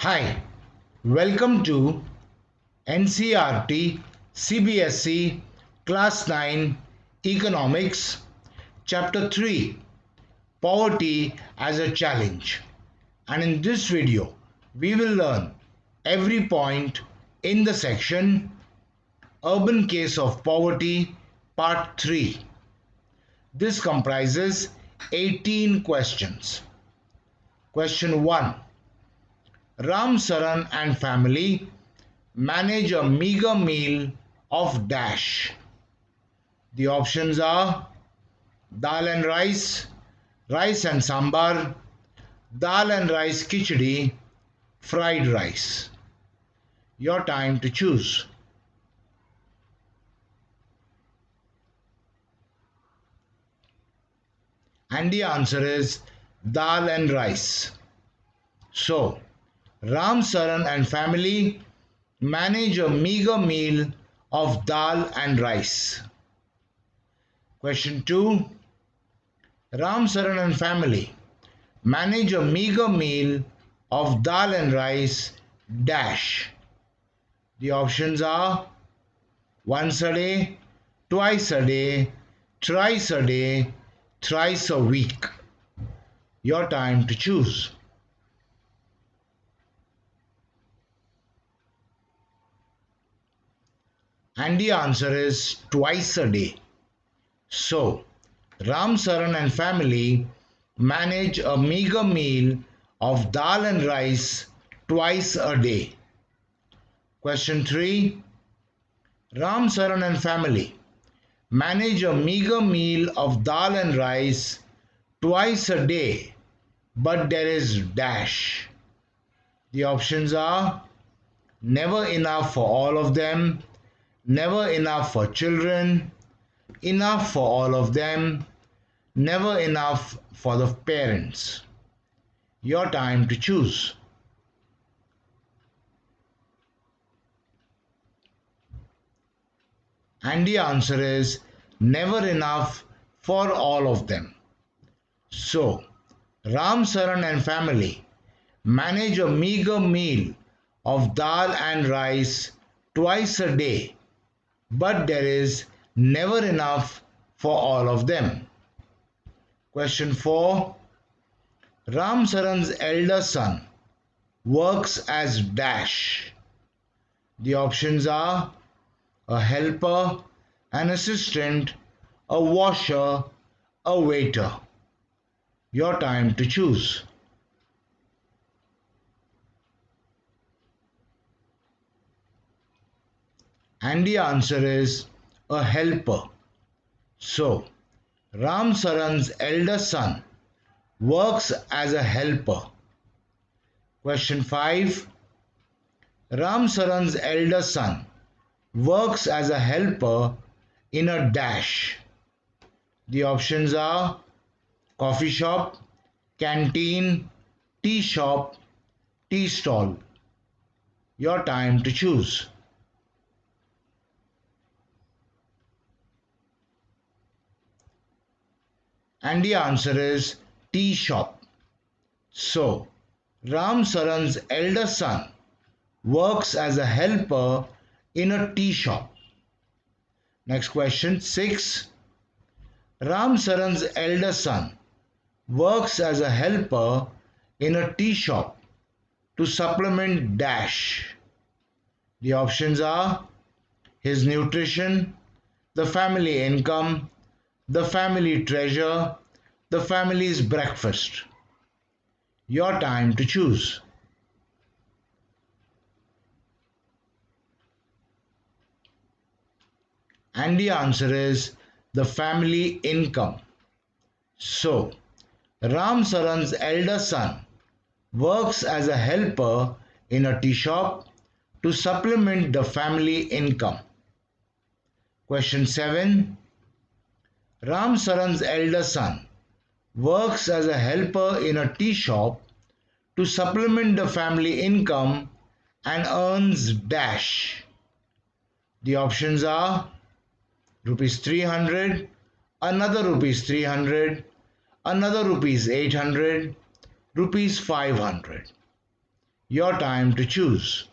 Hi, welcome to NCRT CBSE Class 9 Economics Chapter 3 Poverty as a Challenge. And in this video, we will learn every point in the section Urban Case of Poverty Part 3. This comprises 18 questions. Question 1. Ram Saran and family manage a meager meal of dash. The options are dal and rice, rice and sambar, dal and rice khichdi, fried rice. Your time to choose. And the answer is dal and rice. So, Ram Saran and family manage a meager meal of dal and rice. Question 2. Ram Saran and family manage a meager meal of dal and rice dash. The options are once a day, twice a day, thrice a day, thrice a week. Your time to choose. And the answer is twice a day. So, Ram Saran and family manage a meager meal of dal and rice twice a day. Question 3. Ram Saran and family manage a meager meal of dal and rice twice a day, but there is dash. The options are never enough for all of them, never enough for children, enough for all of them, never enough for the parents. Your time to choose. And the answer is never enough for all of them. So, Ram Saran and family manage a meager meal of dal and rice twice a day, but there is never enough for all of them. Question 4. Ram Saran's elder son works as dash. The options are a helper, an assistant, a washer, a waiter. Your time to choose. And the answer is a helper. So, Ram Saran's elder son works as a helper. Question 5. Ram Saran's elder son works as a helper in a dash. The options are coffee shop, canteen, tea shop, tea stall. Your time to choose. And the answer is tea shop. So, Ram Saran's elder son works as a helper in a tea shop. Next question 6. Ram Saran's elder son works as a helper in a tea shop to supplement dash. The options are his nutrition, the family income, the family treasure, the family's breakfast. Your time to choose. And the answer is the family income. So, Ram Saran's elder son works as a helper in a tea shop to supplement the family income. Question 7. Ram Saran's elder son works as a helper in a tea shop to supplement the family income and earns dash. The options are rupees 300, another rupees 300, another rupees 800, rupees 500. Your time to choose.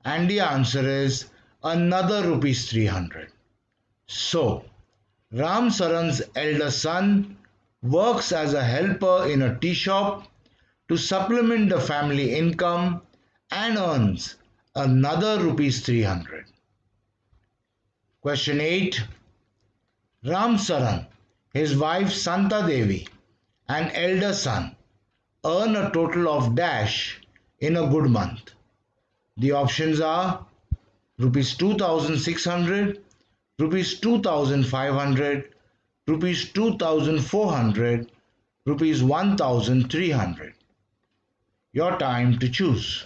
And the answer is another rupees 300. So, Ram Saran's elder son works as a helper in a tea shop to supplement the family income and earns another rupees 300. Question 8. Ram Saran, his wife Santa Devi, and elder son earn a total of dash in a good month. The options are rupees 2600, rupees 2500, rupees 2400, rupees 1300. Your time to choose.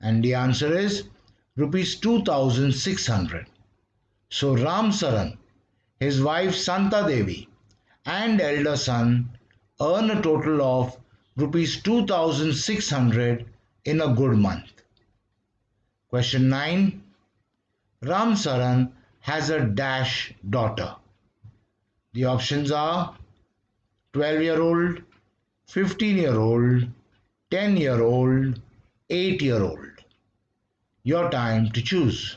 And the answer is rupees 2600. So Ram Saran, his wife Santa Devi, and elder son earn a total of rupees 2600 in a good month. Question 9. Ram Saran has a dash daughter. The options are 12-year-old, 15-year-old, 10-year-old, 8-year-old. Your time to choose.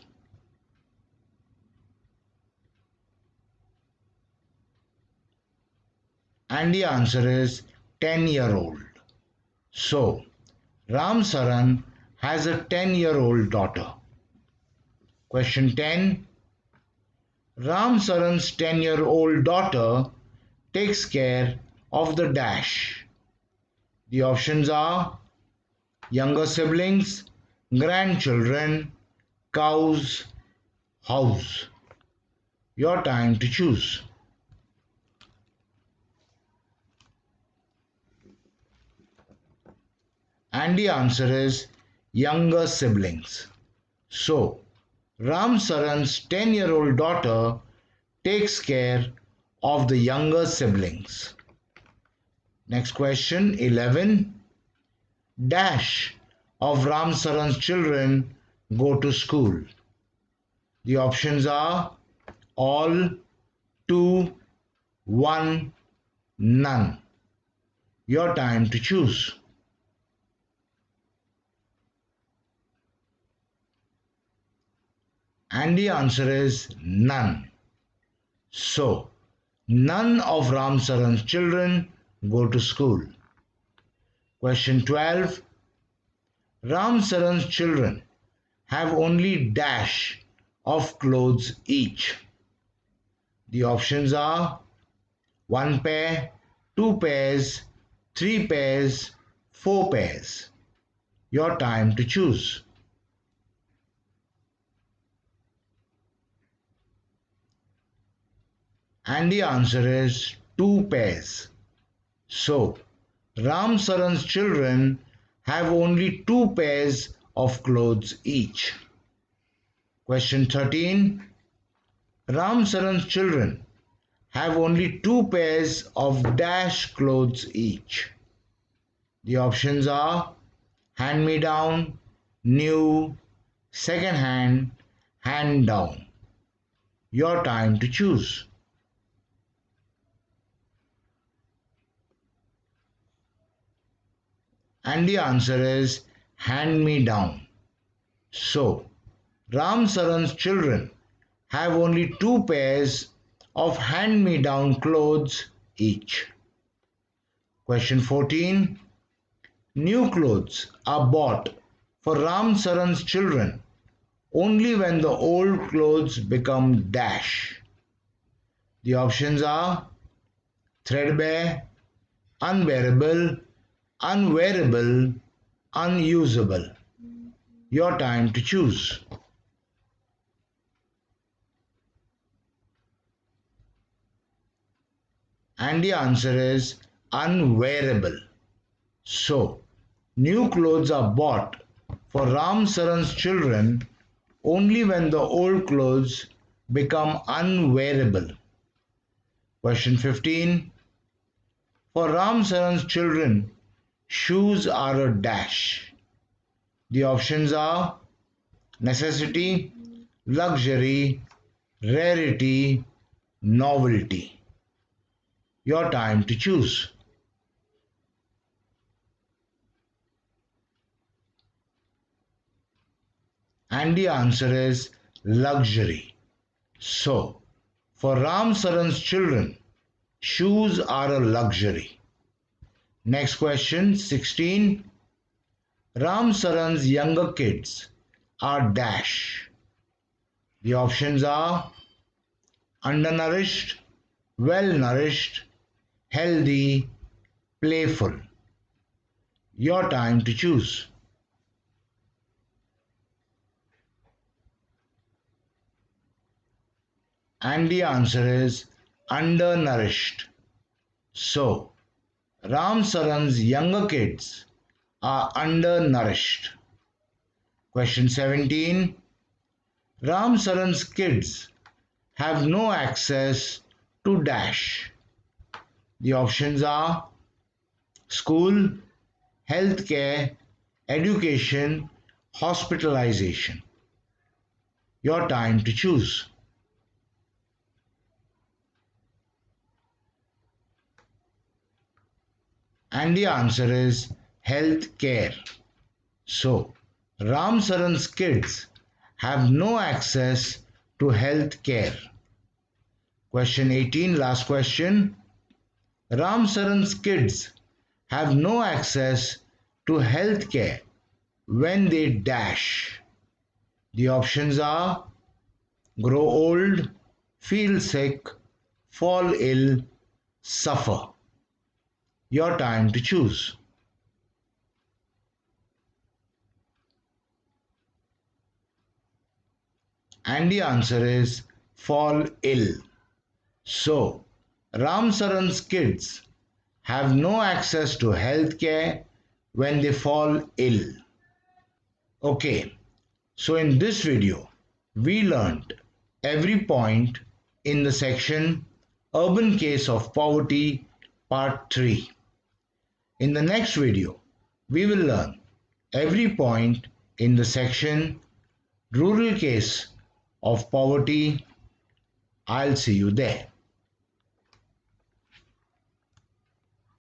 And the answer is 10-year-old. So, Ram Saran has a 10-year-old daughter. Question 10. Ram Saran's 10-year-old daughter takes care of the dash. The options are younger siblings, grandchildren, cows, house. Your time to choose. And the answer is younger siblings. So, Ram Saran's 10-year-old daughter takes care of the younger siblings. Next question 11. Dash of Ram Saran's children go to school. The options are all, two, one, none. Your time to choose. And the answer is none. So, none of Ram Saran's children go to school. Question 12. Ram Saran's children have only dash of clothes each. The options are one pair, two pairs, three pairs, four pairs. Your time to choose. And the answer is two pairs. So, Ram Saran's children have only two pairs of clothes each. Question 13. Ram Saran's children have only two pairs of dash clothes each. The options are hand me down, new, second hand, hand down. Your time to choose. And the answer is hand me down. So, Ram Saran's children have only two pairs of hand me down clothes each. Question 14. New clothes are bought for Ram Saran's children only when the old clothes become dash. The options are threadbare, unwearable, unwearable, unusable. Your time to choose. And the answer is unwearable. So, new clothes are bought for Ram Saran's children only when the old clothes become unwearable. Question 15. For Ram Saran's children, shoes are a dash. The options are necessity, luxury, rarity, novelty. Your time to choose. And the answer is luxury. So, for Ram Saran's children, shoes are a luxury. Next question 16. Ram Saran's younger kids are dash. The options are undernourished, well nourished, healthy, playful. Your time to choose. And the answer is undernourished. So, Ram Saran's younger kids are undernourished. Question 17. Ram Saran's kids have no access to dash. The options are school, healthcare, education, hospitalization. Your time to choose. And the answer is healthcare. So, Ram Saran's kids have no access to health care. Question 18, last question. Ram Saran's kids have no access to health care when they dash. The options are grow old, feel sick, fall ill, suffer. Your time to choose. And the answer is fall ill. So, Ram Saran's kids have no access to health care when they fall ill. Okay, so in this video, we learned every point in the section Urban Case of Poverty Part 3. In the next video, we will learn every point in the section Rural Case of Poverty. I'll see you there.